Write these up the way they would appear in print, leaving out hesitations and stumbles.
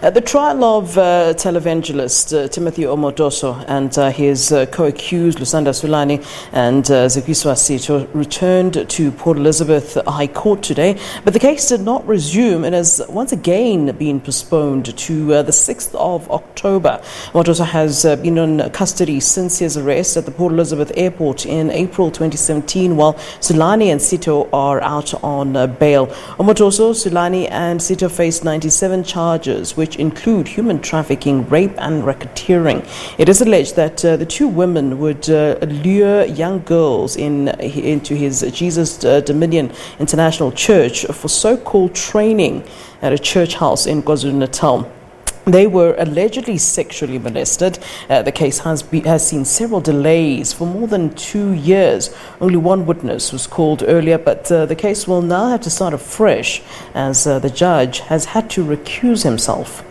The trial of televangelist Timothy Omotoso and his co-accused Lusanda, Sulani and Zukiswa returned to Port Elizabeth High Court today, but the case did not resume and has once again been postponed to the 6th of October. Omotoso has been in custody since his arrest at the Port Elizabeth Airport in April 2017, while Sulani and Sitho are out on bail. Omotoso, Sulani and Sitho face 97 charges, which include human trafficking, rape and racketeering. It is alleged that the two women would lure young girls into his Jesus Dominion International Church for so-called training at a church house in KwaZulu Natal. They were allegedly sexually molested. The case has seen several delays for more than 2 years. Only one witness was called earlier, but the case will now have to start afresh as the judge has had to recuse himself.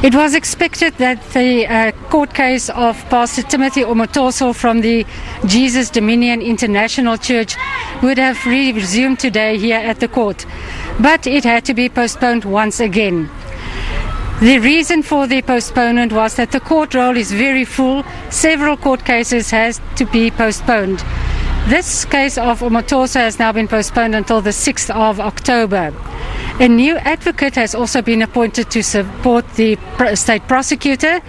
It was expected that the court case of Pastor Timothy Omotoso from the Jesus Dominion International Church would have resumed today here at the court, but it had to be postponed once again. The reason for the postponement was that the court roll is very full. Several court cases has to be postponed. This case of Omotoso has now been postponed until the 6th of October. A new advocate has also been appointed to support the state prosecutor,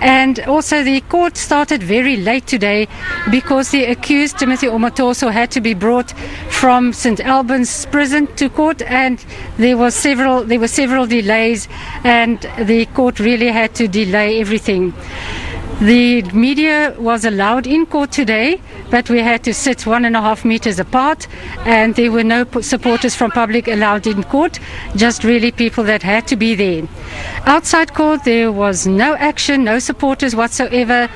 and also the court started very late today because the accused Timothy Omotoso had to be brought from St Albans prison to court, and there were several delays, and the court really had to delay everything. The media was allowed in court today, but we had to sit 1.5 meters apart, and there were no supporters from public allowed in court, just really people that had to be there. Outside court there was no action, no supporters whatsoever,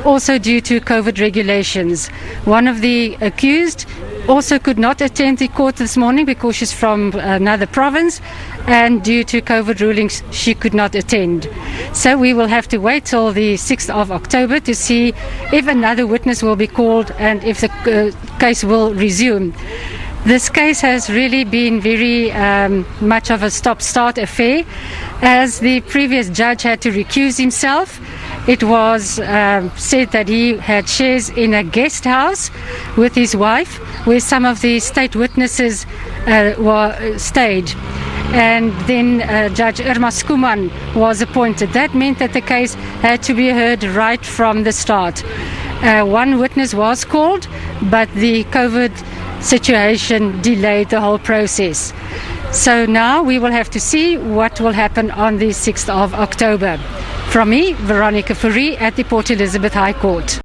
also due to COVID regulations. One of the accused also could not attend the court this morning because she's from another province, and due to COVID rulings she could not attend. So we will have to wait till the 6th of October to see if another witness will be called and if the case will resume. This case has really been very much of a stop-start affair, as the previous judge had to recuse himself. It was said that he had shares in a guest house with his wife, where some of the state witnesses stayed. And then Judge Irma Skuman was appointed. That meant that the case had to be heard right from the start. One witness was called, but the COVID situation delayed the whole process. So now we will have to see what will happen on the 6th of October. From me, Veronica Fourie at the Port Elizabeth High Court.